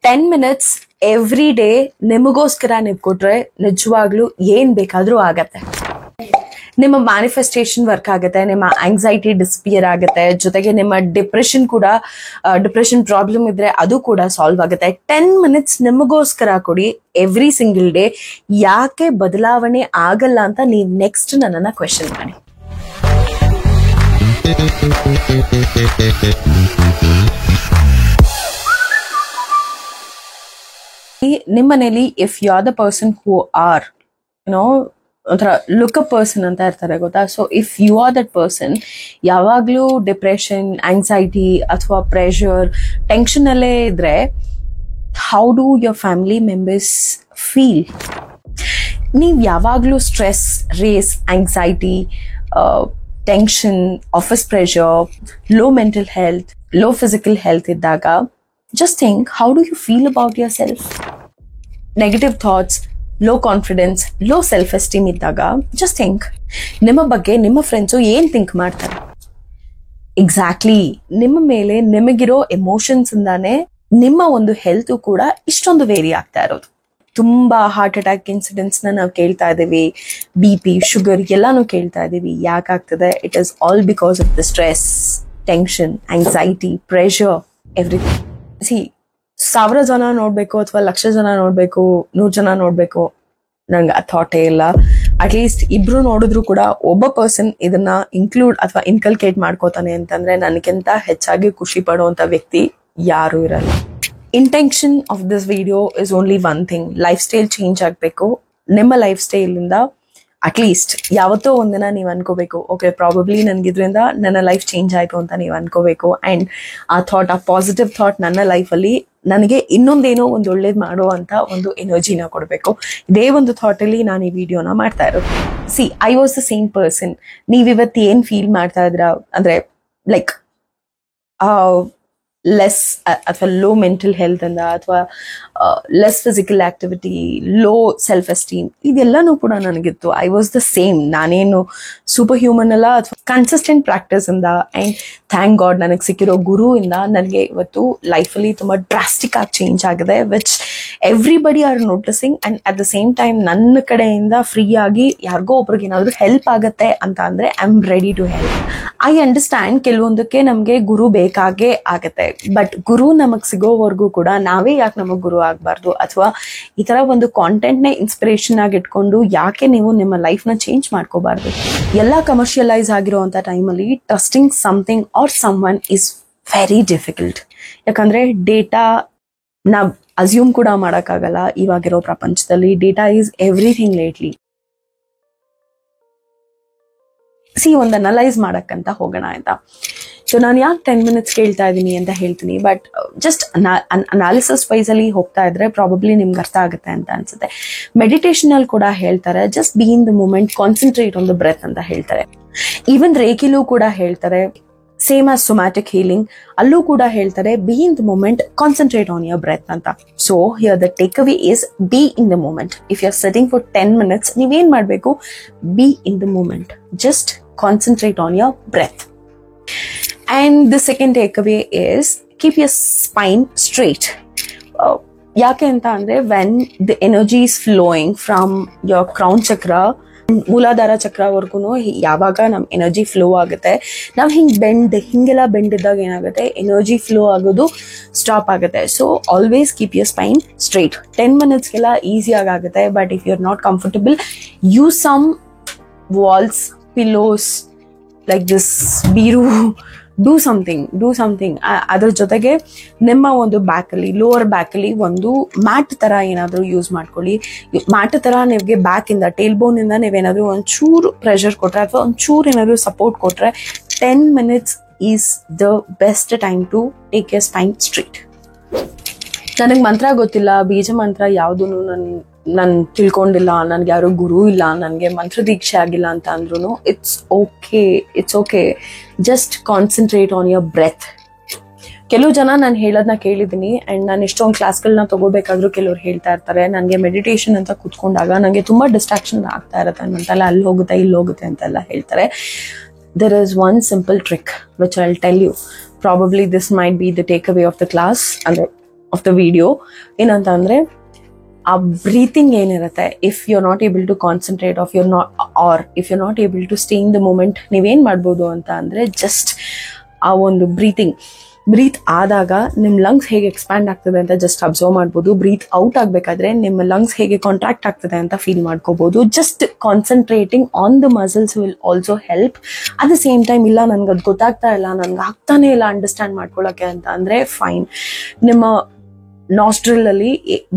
10 minutes every day ನಿಮಗೋಸ್ಕರ ನೀವು ಕೊಟ್ರೆ ನಿಜವಾಗ್ಲೂ ಏನ್ ಬೇಕಾದ್ರೂ ಆಗತ್ತೆ. ನಿಮ್ಮ ಮ್ಯಾನಿಫೆಸ್ಟೇಷನ್ ವರ್ಕ್ ಆಗುತ್ತೆ, ನಿಮ್ಮ ಆಂಗ್ಸೈಟಿ ಡಿಸ್ಪಿಯರ್ ಆಗುತ್ತೆ, ಜೊತೆಗೆ ನಿಮ್ಮ ಡಿಪ್ರೆಷನ್ ಪ್ರಾಬ್ಲಮ್ ಇದ್ರೆ ಅದು ಕೂಡ ಸಾಲ್ವ್ ಆಗುತ್ತೆ. 10 minutes ನಿಮಗೋಸ್ಕರ ಕೊಡಿ ಎವ್ರಿ ಸಿಂಗಲ್ ಡೇ. ಯಾಕೆ ಬದಲಾವಣೆ ಆಗಲ್ಲ ಅಂತ ನೀವು ನೆಕ್ಸ್ಟ್ ನನ್ನನ್ನ ಕ್ವೆಶ್ಚನ್ ಮಾಡಿ. ನಿಮ್ಮ ಮನೇಲಿ if you are the person who are ಒಂಥರ ಲುಕ್ ಅಪ್ ಪರ್ಸನ್ ಅಂತ ಇರ್ತಾರೆ ಗೊತ್ತಾ. So if you are that person, ಯಾವಾಗ್ಲೂ ಡಿಪ್ರೆಷನ್, ಆಂಗ್ಸೈಟಿ ಅಥವಾ ಪ್ರೆಷರ್, ಟೆನ್ಷನ್ ಅಲ್ಲೇ ಇದ್ರೆ how do your family members feel? ನೀವು ಯಾವಾಗ್ಲೂ stress, race, anxiety, tension, office pressure, low mental health, low physical health ಇದ್ದಾಗ just think, how do you feel about yourself? Negative thoughts, low confidence, low self-esteem ಇದ್ದಾಗ just think, ನಿಮ್ಮ ಬಗ್ಗೆ ನಿಮ್ಮ friends ಏನ್ think ಮಾಡ್ತಾರೆ? Exactly ನಿಮ್ಮ ಮೇಲೆ ನಿಮಗಿರೋ emotions ಇಂದಾನೆ ನಿಮ್ಮ ಒಂದು ಹೆಲ್ತ್ ಕೂಡ ಇಷ್ಟೊಂದು ವೇರಿ ಆಗ್ತಾ ಇರೋದು. ತುಂಬಾ ಹಾರ್ಟ್ ಅಟ್ಯಾಕ್ ಇನ್ಸಿಡೆಂಟ್ಸ್ ನಾವು ಕೇಳ್ತಾ ಇದೀವಿ, BP, ಶುಗರ್ ಎಲ್ಲಾನು ಕೇಳ್ತಾ ಇದೀವಿ. ಯಾಕಾಗ್ತದೆ? It is all because of the stress, tension, anxiety, pressure, everything. See 1000 ಜನ ನೋಡ್ಬೇಕು ಅಥವಾ 1,00,000 ಜನ ನೋಡ್ಬೇಕು, 100 ಜನ ನೋಡ್ಬೇಕು, ನಂಗೆ ಆ ಥಾಟೇ ಇಲ್ಲ. ಅಟ್ಲೀಸ್ಟ್ ಇಬ್ರು ನೋಡಿದ್ರು ಕೂಡ ಒಬ್ಬ ಪರ್ಸನ್ ಇದನ್ನ ಇನ್ಕ್ಲೂಡ್ ಅಥವಾ ಇನ್ಕಲ್ಕೇಟ್ ಮಾಡ್ಕೋತಾನೆ ಅಂತಂದ್ರೆ ನನಗಿಂತ ಹೆಚ್ಚಾಗಿ ಖುಷಿ ಪಡುವಂತ ವ್ಯಕ್ತಿ ಯಾರು ಇರಲ್ಲ. Intention of this video is only one thing. Life style change ಆಗ್ಬೇಕು. ನಿಮ್ಮ ಲೈಫ್ ಸ್ಟೈಲ್ ಇಂದ ಅಟ್ಲೀಸ್ಟ್ ಯಾವತ್ತೋ ಒಂದಿನ ನೀವು ಅನ್ಕೋಬೇಕು, ಓಕೆ ಪ್ರಾಬಬ್ಲಿ ನನ್ಗಿದ್ರಿಂದ ನನ್ನ ಲೈಫ್ ಚೇಂಜ್ ಆಯ್ತು ಅಂತ ನೀವು ಅನ್ಕೋಬೇಕು. ಅಂಡ್ ಆ ಥಾಟ್, ಆ ಪಾಸಿಟಿವ್ ಥಾಟ್ ನನ್ನ ಲೈಫಲ್ಲಿ ನನಗೆ ಇನ್ನೊಂದೇನೋ ಒಂದು ಒಳ್ಳೇದು ಮಾಡೋ ಅಂತ ಒಂದು ಎನರ್ಜಿನ ಕೊಡಬೇಕು. ಇದೇ ಒಂದು ಥಾಟ್ ಅಲ್ಲಿ ನಾನು ಈ ವಿಡಿಯೋನ ಮಾಡ್ತಾ ಇರೋದು. See I was the same person. ನೀವಿವತ್ತು ಏನ್ ಫೀಲ್ ಮಾಡ್ತಾ ಇದ್ರ ಅಂದ್ರೆ ಲೈಕ್ ಲೆಸ್ ಅಥವಾ ಲೋ ಮೆಂಟಲ್ ಹೆಲ್ತ್ ಅಂದ ಅಥವಾ less physical activity, low self esteem, ಇದೆಲ್ಲಾನು ಕೂಡ ನನಗಿತ್ತು. I was the same. ನಾನೇನು ಸೂಪರ್ ಹ್ಯೂಮನ್ ಅಲ್ಲ ಅಥವಾ ಕನ್ಸಿಸ್ಟೆಂಟ್ ಪ್ರಾಕ್ಟೀಸ್ ಇಂದ ಅಂಡ್ ಥ್ಯಾಂಕ್ ಗಾಡ್ ನನಗೆ ಸಿಕ್ಕಿರೋ ಗುರು ಇಂದ ನನಗೆ ಇವತ್ತು ಲೈಫಲ್ಲಿ ತುಂಬಾ ಡ್ರಾಸ್ಟಿಕ್ ಆಗಿ ಚೇಂಜ್ ಆಗಿದೆ, which everybody are noticing. And at the same time ನನ್ನ ಕಡೆಯಿಂದ ಫ್ರೀ ಆಗಿ ಯಾರಿಗೋ ಒಬ್ರಿಗೆ ಏನಾದ್ರು ಹೆಲ್ಪ್ ಆಗತ್ತೆ ಅಂತ ಅಂದ್ರೆ I am ready to help. I understand ಕೆಲವೊಂದಕ್ಕೆ ನಮ್ಗೆ ಗುರು ಬೇಕಾಗೇ ಆಗತ್ತೆ, ಬಟ್ ಗುರು ನಮಗ್ ಸಿಗೋವರೆಗೂ ಕೂಡ ನಾವೇ ಯಾಕೆ ನಮಗ್ ಗುರು ಆಗ್ಬಾರ್ದು? ಅಥವಾ ಈ ತರ ಒಂದು ಕಾಂಟೆಂಟ್ ನೇ ಇನ್ಸ್ಪಿರೇಷನ್ ಆಗಿ ಇಟ್ಕೊಂಡು ಯಾಕೆ ನೀವು ನಿಮ್ಮ ಲೈಫ್ ನ ಚೇಂಜ್ ಮಾಡ್ಕೋಬಾರ್ದು? ಎಲ್ಲಾ ಕಮರ್ಷಿಯಲೈಸ್ ಆಗಿರುವಂತ ಟೈಮಲ್ಲಿ trusting something or someone is very difficult. ಯಾಕಂದ್ರೆ ಡೇಟಾ ನಾವ್ ಅಸ್ಯೂಮ್ ಕೂಡ ಮಾಡಕ್ಕಾಗಲ್ಲ. ಇವಾಗಿರೋ ಪ್ರಪಂಚದಲ್ಲಿ ಡೇಟಾ ಈಸ್ ಎವ್ರಿಥಿಂಗ್ ಲೇಟ್ಲಿ. ಒಂದು ಅನಲೈಸ್ ಮಾಡಕ್ಕಂತ ಹೋಗೋಣ ಅಂತ. ಸೊ ನಾನು ಯಾಕೆ 10 minutes ಕೇಳ್ತಾ ಇದ್ದೀನಿ ಅಂತ ಹೇಳ್ತೀನಿ, ಬಟ್ ಜಸ್ಟ್ ಅನಾಲಿಸಿಸ್ ವೈಸ್ ಅಲ್ಲಿ ಹೋಗ್ತಾ ಇದ್ರೆ ಪ್ರಾಬಬ್ಲಿ ನಿಮ್ಗೆ ಅರ್ಥ ಆಗುತ್ತೆ ಅಂತ ಅನ್ಸುತ್ತೆ. ಮೆಡಿಟೇಷನ್ ಅಲ್ಲಿ ಕೂಡ ಹೇಳ್ತಾರೆ just be in the moment, concentrate on the breath ಅಂತ ಹೇಳ್ತಾರೆ. ಈವನ್ ರೇಕಿಲೂ ಕೂಡ ಹೇಳ್ತಾರೆ, ಸೇಮ್ ಆಸ್ ಸೊಮ್ಯಾಟಿಕ್ ಹೀಲಿಂಗ್ ಅಲ್ಲೂ ಕೂಡ ಹೇಳ್ತಾರೆ be in the moment, concentrate on your breath ಅಂತ. So here the take away is be in the moment. If you are sitting for 10 minutes, ನೀವೇನ್ ಮಾಡ್ಬೇಕು? Be in the moment, just concentrate on your breath. And the second takeaway is keep your spine straight. ಯಾಕೆ ಅಂತ ಅಂದ್ರೆ when the energy is flowing from your crown chakra, ಮೂಲಾಧಾರ ಚಕ್ರವರೆಗೂ ಯಾವಾಗ ನಮ್ energy flow ಆಗುತ್ತೆ, ನಾವ್ ಹಿಂಗೆಲ್ಲ ಬೆಂಡ್ ಇದ್ದಾಗ ಏನಾಗುತ್ತೆ, ಎನರ್ಜಿ ಫ್ಲೋ ಆಗೋದು ಸ್ಟಾಪ್ ಆಗುತ್ತೆ. So always keep your spine straight. 10 minutesಗೆಲ್ಲ ಈಸಿಯಾಗಿ ಆಗುತ್ತೆ, but if you are not comfortable, use some walls, pillows like this, ಬೀರು, ಡೂ ಸಮಥಿಂಗ್. ಅದ್ರ ಜೊತೆಗೆ ನಿಮ್ಮ ಒಂದು ಬ್ಯಾಕಲ್ಲಿ, ಲೋವರ್ ಬ್ಯಾಕಲ್ಲಿ ಒಂದು ಮ್ಯಾಟ್ ತರ ಏನಾದ್ರು ಯೂಸ್ ಮಾಡ್ಕೊಳ್ಳಿ. ಮ್ಯಾಟ್ ತರ ನಿಮ್ಗೆ ಬ್ಯಾಕ್ ಇಂದ, ಟೇಲ್ ಬೋನ್ ಇಂದ ನೀವೇನಾದ್ರು ಒಂಚೂರು ಪ್ರೆಷರ್ ಕೊಟ್ರೆ ಅಥವಾ ಒಂಚೂರು ಏನಾದ್ರು ಸಪೋರ್ಟ್ ಕೊಟ್ರೆ 10 minutes is the best time to take your spine straight. ನನಗೆ ಮಂತ್ರ ಗೊತ್ತಿಲ್ಲ, ಬೀಜ ಮಂತ್ರ ಯಾವ್ದು ನಾನು ತಿಳ್ಕೊಂಡಿಲ್ಲ, ನನ್ಗೆ ಯಾರು ಗುರು ಇಲ್ಲ, ನನ್ಗೆ ಮಂತ್ರ ದೀಕ್ಷೆ ಆಗಿಲ್ಲ ಅಂತ ಅಂದ್ರೂ it's okay. Just concentrate on your breath. ಕೆಲವು ಜನ ನಾನು ಹೇಳೋದನ್ನ ಕೇಳಿದ್ದೀನಿ ಅಂಡ್ ನಾನು ಎಷ್ಟೊಂದು ಕ್ಲಾಸ್ಗಳನ್ನ ತಗೋಬೇಕಾದ್ರೂ ಕೆಲವ್ರು ಹೇಳ್ತಾ ಇರ್ತಾರೆ, ನನಗೆ ಮೆಡಿಟೇಷನ್ ಅಂತ ಕೂತ್ಕೊಂಡಾಗ ನನಗೆ ತುಂಬಾ ಡಿಸ್ಟ್ರಾಕ್ಷನ್ ಆಗ್ತಾ ಇರುತ್ತೆ ಅಂತೆಲ್ಲ, ಅಲ್ಲಿ ಹೋಗುತ್ತೆ ಇಲ್ಲಿ ಹೋಗುತ್ತೆ ಅಂತೆಲ್ಲ ಹೇಳ್ತಾರೆ. there is one simple trick which I'll tell you. Probably this might be the takeaway of the class. And of the video ಏನಂತ ಅಂದ್ರೆ ಆ ಬ್ರೀತಿಂಗ್ ಏನಿರುತ್ತೆ, if you are not able to concentrate of you're not or if you not able to stay in the moment, ನೀವೇನ್ ಮಾಡ್ಬೋದು ಅಂತ ಅಂದ್ರೆ just ಆ ಒಂದು ಬ್ರೀತ್ ಆದಾಗ ನಿಮ್ ಲಂಗ್ಸ್ ಹೇಗೆ ಎಕ್ಸ್ಪ್ಯಾಂಡ್ ಆಗ್ತದೆ ಅಂತ ಜಸ್ಟ್ ಅಬ್ಸರ್ವ್ ಮಾಡ್ಬೋದು. ಬ್ರೀತ್ ಔಟ್ ಆಗ್ಬೇಕಾದ್ರೆ ನಿಮ್ಮ ಲಂಗ್ಸ್ ಹೇಗೆ ಕಾಂಟ್ರಾಕ್ಟ್ ಆಗ್ತದೆ ಅಂತ ಫೀಲ್ ಮಾಡ್ಕೋಬಹುದು. Just concentrating on the muscles will also help. At the same time ಇಲ್ಲ ನನ್ಗೆ ಅದು ಗೊತ್ತಾಗ್ತಾ ಇಲ್ಲ, ನನ್ಗೆ ಆಗ್ತಾನೆ ಇಲ್ಲ ಅಂಡರ್ಸ್ಟ್ಯಾಂಡ್ ಮಾಡ್ಕೊಳಕ್ಕೆ ಅಂತ ಅಂದ್ರೆ ಫೈನ್. ನಿಮ್ಮ ನಾಸ್ಟ್ರಿಲ್ ಅಲ್ಲಿ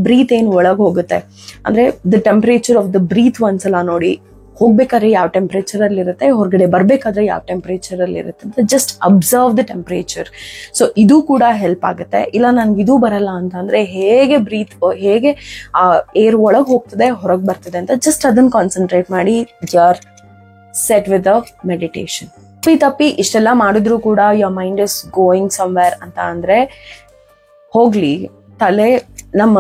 ಬ್ರೀತ್ ಏನ್ ಒಳಗೆ ಹೋಗುತ್ತೆ ಅಂದ್ರೆ the temperature of the breath ಒಂದ್ಸಲ ನೋಡಿ. ಹೋಗ್ಬೇಕಾದ್ರೆ ಯಾವ ಟೆಂಪರೇಚರ್ ಅಲ್ಲಿ ಇರುತ್ತೆ, ಹೊರಗಡೆ ಬರ್ಬೇಕಾದ್ರೆ ಯಾವ ಟೆಂಪರೇಚರ್ ಅಲ್ಲಿ ಇರುತ್ತೆ ಅಂತ just observe the temperature. So ಇದು ಕೂಡ ಹೆಲ್ಪ್ ಆಗುತ್ತೆ. ಇಲ್ಲ ನನ್ಗೆ ಇದು ಬರಲ್ಲ ಅಂತ ಅಂದ್ರೆ ಹೇಗೆ ಆ ಏರ್ ಒಳಗೆ ಹೋಗ್ತದೆ ಹೊರಗೆ ಬರ್ತದೆ ಅಂತ ಜಸ್ಟ್ ಅದನ್ನ ಕಾನ್ಸಂಟ್ರೇಟ್ ಮಾಡಿ. ಯರ್ ಸೆಟ್ ವಿತ್ ಅ ಮೆಡಿಟೇಷನ್. ತಪ್ಪಿ ಇಷ್ಟೆಲ್ಲ ಮಾಡಿದ್ರು ಕೂಡ your mind is going somewhere ಅಂತ ಅಂದ್ರೆ ಹೋಗ್ಲಿ, ತಲೆ ನಮ್ಮ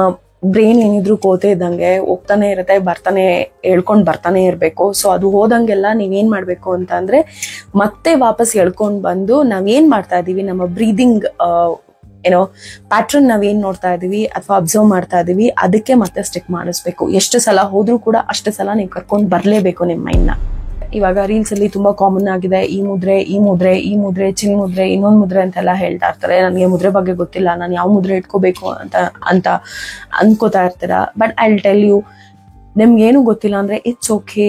ಬ್ರೈನ್ ಏನಿದ್ರು ಕೋತೆ ಇದ್ದಂಗೆ ಹೋಗ್ತಾನೆ ಇರುತ್ತೆ, ಹೇಳ್ಕೊಂಡ್ ಬರ್ತಾನೆ ಇರ್ಬೇಕು. ಸೊ ಅದು ಹೋದಂಗೆಲ್ಲ ನೀವೇನ್ ಮಾಡ್ಬೇಕು ಅಂತ ಅಂದ್ರೆ ಮತ್ತೆ ವಾಪಸ್ ಹೇಳ್ಕೊಂಡ್ ಬಂದು ನಾವೇನ್ ಮಾಡ್ತಾ ಇದೀವಿ, ನಮ್ಮ ಬ್ರೀದಿಂಗ್ ಪ್ಯಾಟ್ರನ್ ನಾವೇನ್ ನೋಡ್ತಾ ಇದೀವಿ ಅಥವಾ ಅಬ್ಸರ್ವ್ ಮಾಡ್ತಾ ಇದೀವಿ ಅದಕ್ಕೆ ಮತ್ತೆ ಸ್ಟಿಕ್ ಮಾಡಿಸ್ಬೇಕು. ಎಷ್ಟು ಸಲ ಹೋದ್ರೂ ಕೂಡ ಅಷ್ಟು ಸಲ ನೀವು ಕರ್ಕೊಂಡ್ ಬರ್ಲೇಬೇಕು ನಿಮ್ ಮೈಂಡ್ ನ. ಇವಾಗ ರೀಲ್ಸ್ ಅಲ್ಲಿ ತುಂಬಾ ಕಾಮನ್ ಆಗಿದೆ ಈ ಮುದ್ರೆ ಚಿನ್ ಮುದ್ರೆ ಇನ್ನೊಂದ್ ಮುದ್ರೆ ಅಂತೆಲ್ಲ ಹೇಳ್ತಾ ಇರ್ತಾರೆ. ನನಗೆ ಮುದ್ರೆ ಬಗ್ಗೆ ಗೊತ್ತಿಲ್ಲ, ನಾನು ಯಾವ ಮುದ್ರೆ ಇಟ್ಕೋಬೇಕು ಅಂತ ಅನ್ಕೋತಾ ಇರ್ತೀರ. But I will tell you, ನಿಮ್ಗೇನು ಗೊತ್ತಿಲ್ಲ ಅಂದ್ರೆ ಇಟ್ಸ್ ಓಕೆ.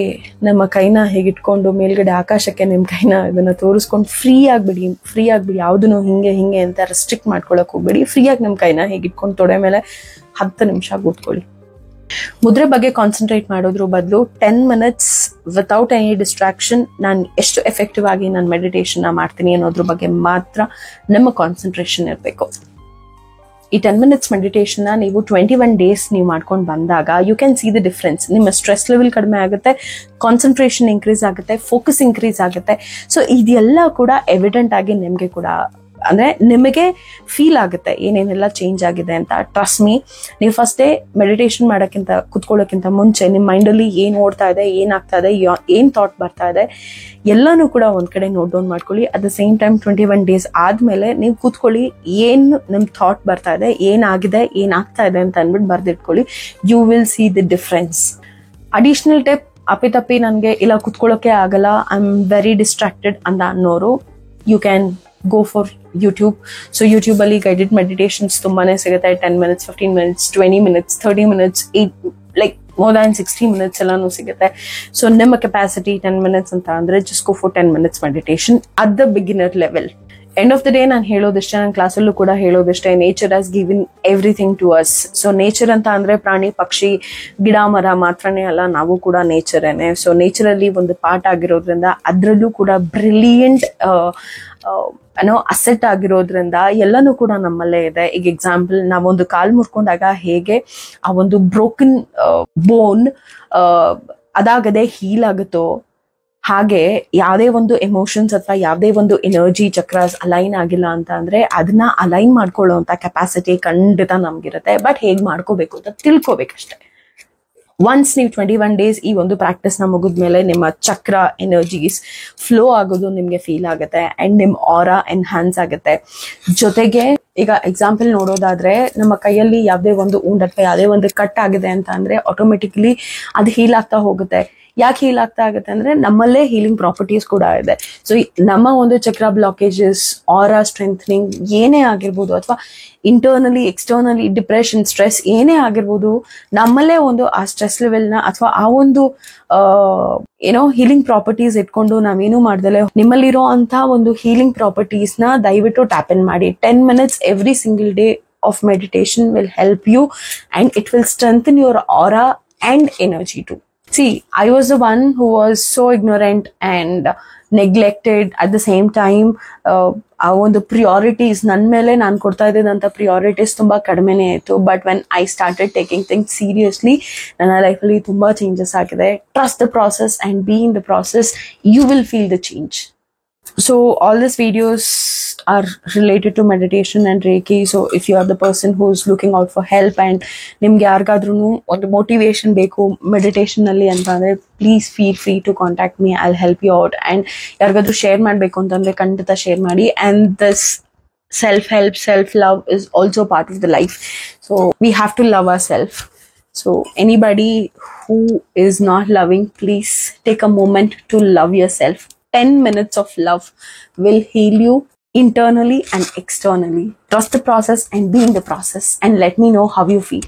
ನಮ್ಮ ಕೈನ ಹೇಗಿಟ್ಕೊಂಡು ಮೇಲ್ಗಡೆ ಆಕಾಶಕ್ಕೆ ನಿಮ್ ಕೈನ ಇದನ್ನ ತೋರಿಸ್ಕೊಂಡು ಫ್ರೀ ಆಗ್ಬಿಡಿ. ಯಾವ್ದನ್ನು ಹಿಂಗೆ ಅಂತ ರೆಸ್ಟ್ರಿಕ್ಟ್ ಮಾಡ್ಕೊಳಕ್ ಹೋಗ್ಬೇಡಿ. ಫ್ರೀಯಾಗಿ ನಿಮ್ ಕೈನ ಹೇಗಿಟ್ಕೊಂಡು ತೊಡೆ ಮೇಲೆ 10 ನಿಮಿಷ ಕೂತ್ಕೊಳ್ಳಿ. ಮುದ್ರೆ ಬಗ್ಗೆ ಕಾನ್ಸಂಟ್ರೇಟ್ ಮಾಡೋದ್ರ ಬದಲು 10 minutes ವಿತೌಟ್ ಎನಿ ಡಿಸ್ಟ್ರಾಕ್ಷನ್ ನಾನು ಎಷ್ಟು ಎಫೆಕ್ಟಿವ್ ಆಗಿ ನಾನು ಮೆಡಿಟೇಷನ್ ಮಾಡ್ತೀನಿ ಅನ್ನೋದ್ರ ಬಗ್ಗೆ ಮಾತ್ರ ನಿಮ್ಮ ಕಾನ್ಸಂಟ್ರೇಷನ್ ಇರಬೇಕು. ಈ 10 minutes ಮೆಡಿಟೇಷನ್ ನೀವು 21 days ನೀವು ಮಾಡ್ಕೊಂಡು ಬಂದಾಗ you can see the difference. ನಿಮ್ಮ ಸ್ಟ್ರೆಸ್ ಲೆವೆಲ್ ಕಡಿಮೆ ಆಗುತ್ತೆ, ಕಾನ್ಸಂಟ್ರೇಷನ್ ಇನ್ಕ್ರೀಸ್ ಆಗುತ್ತೆ, ಫೋಕಸ್ ಇನ್ಕ್ರೀಸ್ ಆಗುತ್ತೆ. ಸೊ ಇದೆಲ್ಲ ಕೂಡ ಎವಿಡೆಂಟ್ ಆಗಿ ನಿಮ್ಗೆ ಕೂಡ ಅಂದ್ರೆ ನಿಮಗೆ ಫೀಲ್ ಆಗುತ್ತೆ ಏನೇನೆಲ್ಲ ಚೇಂಜ್ ಆಗಿದೆ ಅಂತ. ಟ್ರಸ್ಟ್ ಮೀ, ನೀವು ಫಸ್ಟ್ ಡೇ ಮೆಡಿಟೇಷನ್ ಕುತ್ಕೊಳ್ಳೋಕ್ಕಿಂತ ಮುಂಚೆ ನಿಮ್ಮ ಮೈಂಡ್ ಅಲ್ಲಿ ಏನ್ ಓಡ್ತಾ ಇದೆ, ಏನಾಗ್ತಾ ಇದೆ, ಏನ್ ಥಾಟ್ ಬರ್ತಾ ಇದೆ ಎಲ್ಲಾನು ಕೂಡ ಒಂದ್ ಕಡೆ ನೋಟ್ ಡೌನ್ ಮಾಡ್ಕೊಳ್ಳಿ. At the same time 21 days ಆದ್ಮೇಲೆ ನೀವು ಕೂತ್ಕೊಳ್ಳಿ, ಏನ್ ನಿಮ್ ಥಾಟ್ ಬರ್ತಾ ಇದೆ, ಏನಾಗಿದೆ, ಏನಾಗ್ತಾ ಇದೆ ಅಂತ ಅಂದ್ಬಿಟ್ಟು ಬರ್ದಿಟ್ಕೊಳ್ಳಿ. You will see the difference. Additional tip, ಅಪ್ಪಿತಪ್ಪಿ ನನ್ಗೆ ಇಲ್ಲ ಕುತ್ಕೊಳ್ಳೋಕೆ ಆಗಲ್ಲ, ಐ ಆಮ್ ವೆರಿ ಡಿಸ್ಟ್ರಾಕ್ಟೆಡ್ ಅಂತ ಅನ್ನೋರು you can go for YouTube. So YouTube ಅಲ್ಲಿ guided meditations ತುಂಬಾನೇ ಸಿಗುತ್ತೆ. 10 minutes, 15 minutes, 20 minutes, 30 minutes, 8 like more than 60 minutes ಎಲ್ಲಾನು ಸಿಗುತ್ತೆ. ಸೊ ನಿಮ್ಮ ಕೆಪಾಸಿಟಿ 10 minutes ಅಂತ ಅಂದ್ರೆ just go for 10 minutes meditation at the beginner level. End of the day ನಾನು ಹೇಳೋದಿಷ್ಟೇ, ನನ್ನ ಕ್ಲಾಸಲ್ಲೂ ಕೂಡ ಹೇಳೋದಿಷ್ಟೇ, nature has given everything to us. So nature ಅಂತ ಅಂದ್ರೆ ಪ್ರಾಣಿ ಪಕ್ಷಿ ಗಿಡ ಮರ ಮಾತ್ರನೇ ಅಲ್ಲ, ನಾವು ಕೂಡ ನೇಚರೇನೆ. ಸೊ ನೇಚರಲ್ಲಿ ಒಂದು ಪಾರ್ಟ್ ಆಗಿರೋದ್ರಿಂದ ಅದ್ರಲ್ಲೂ ಕೂಡ ಬ್ರಿಲಿಯಂಟ್ ಅಸೆಟ್ ಆಗಿರೋದ್ರಿಂದ ಎಲ್ಲನೂ ಕೂಡ ನಮ್ಮಲ್ಲೇ ಇದೆ. ಈಗ ಎಕ್ಸಾಂಪಲ್, ನಾವೊಂದು ಕಾಲ್ ಮುರ್ಕೊಂಡಾಗ ಹೇಗೆ ಆ ಒಂದು ಬ್ರೋಕನ್ ಬೋನ್ ಅದಾಗದೆ ಹೀಲ್ ಆಗುತ್ತೋ ಹಾಗೆ ಯಾವುದೇ ಒಂದು ಎಮೋಷನ್ಸ್ ಅಥವಾ ಯಾವುದೇ ಒಂದು ಎನರ್ಜಿ ಚಕ್ರಾಸ್ ಅಲೈನ್ ಆಗಿಲ್ಲ ಅಂತ ಅಂದ್ರೆ ಅದನ್ನ ಅಲೈನ್ ಮಾಡ್ಕೊಳ್ಳೋ ಅಂತ ಕೆಪಾಸಿಟಿ ಖಂಡಿತ ನಮ್ಗಿರುತ್ತೆ. ಬಟ್ ಹೇಗ್ ಮಾಡ್ಕೋಬೇಕು ಅಂತ ತಿಳ್ಕೋಬೇಕಷ್ಟೆ. ಒನ್ಸ್ ನೀವು 21 days ಈ ಒಂದು ಪ್ರಾಕ್ಟೀಸ್ ನ ಮುಗಿದ್ಮೇಲೆ ನಿಮ್ಮ ಚಕ್ರ ಎನರ್ಜೀಸ್ ಫ್ಲೋ ಆಗೋದು ನಿಮ್ಗೆ ಫೀಲ್ ಆಗುತ್ತೆ ಅಂಡ್ ನಿಮ್ ಆರಾ ಎನ್ಹಾನ್ಸ್ ಆಗುತ್ತೆ. ಜೊತೆಗೆ ಈಗ ಎಕ್ಸಾಂಪಲ್ ನೋಡೋದಾದ್ರೆ, ನಮ್ಮ ಕೈಯಲ್ಲಿ ಯಾವುದೇ ಒಂದು ಊಂಡ್ ಅಥವಾ ಯಾವುದೇ ಒಂದು ಕಟ್ ಆಗಿದೆ ಅಂತ ಅಂದ್ರೆ ಆಟೋಮೆಟಿಕಲಿ ಅದು ಹೀಲ್ ಆಗ್ತಾ ಹೋಗುತ್ತೆ. ಯಾಕೆ ಹೀಲ್ ಆಗ್ತಾ ಆಗುತ್ತೆ ಅಂದ್ರೆ ನಮ್ಮಲ್ಲೇ ಹೀಲಿಂಗ್ ಪ್ರಾಪರ್ಟೀಸ್ ಕೂಡ ಇದೆ. ಸೊ ನಮ್ಮ ಒಂದು ಚಕ್ರ ಬ್ಲಾಕೇಜಸ್, ಆರಾ ಸ್ಟ್ರೆಂಥನಿಂಗ್ ಏನೇ ಆಗಿರ್ಬೋದು, ಅಥವಾ ಇಂಟರ್ನಲಿ ಎಕ್ಸ್ಟರ್ನಲಿ ಡಿಪ್ರೆಷನ್, ಸ್ಟ್ರೆಸ್ ಏನೇ ಆಗಿರ್ಬೋದು, ನಮ್ಮಲ್ಲೇ ಒಂದು ಆ ಸ್ಟ್ರೆಸ್ ಲೆವೆಲ್ನ ಅಥವಾ ಆ ಒಂದು ಹೀಲಿಂಗ್ ಪ್ರಾಪರ್ಟೀಸ್ ಇಟ್ಕೊಂಡು ನಾವೇನು ಮಾಡ್ದಲೆ ನಿಮ್ಮಲ್ಲಿರೋ ಅಂತ ಒಂದು ಹೀಲಿಂಗ್ ಪ್ರಾಪರ್ಟೀಸ್ ನ ದಯವಿಟ್ಟು ಟ್ಯಾಪ್ ಇನ್ ಮಾಡಿ. 10 minutes every single day of meditation will help you and it will strengthen your aura and energy too. See, I was the one who was so ignorant and neglected. At the same time, ಆ ಒಂದು priorities ನನ್ನ ಮೇಲೆ ನಾನು ಕೊಡ್ತಾ ಇದ್ದಂತ priorities ತುಂಬಾ ಕಡಿಮೆನೇ ಆಯ್ತು. But when I started taking things seriously, ನನ್ನ ಲೈಫಲ್ಲಿ ತುಂಬಾ ಚೇಂಜಸ್ ಆಗಿದೆ. Trust the process and be in the process, you will feel the change. So all these videos are related to meditation and Reiki. So if you are the person who is looking out for help and nimge yargadrunu ಒಂದು motivation ಬೇಕು meditation ನಲ್ಲಿ ಅಂತ ಅಂದ್ರೆ, please feel free to contact me. I'll help you out. And yargadru share ಮಾಡಬೇಕು ಅಂತಂದ್ರೆ ಖಂಡಿತ share ಮಾಡಿ. And this self-help, self-love is also part of the life. So we have to love ourselves. So anybody who is not loving, please take a moment to love yourself. 10 minutes of love will heal you internally and externally. Trust the process and be in the process, and let me know how you feel.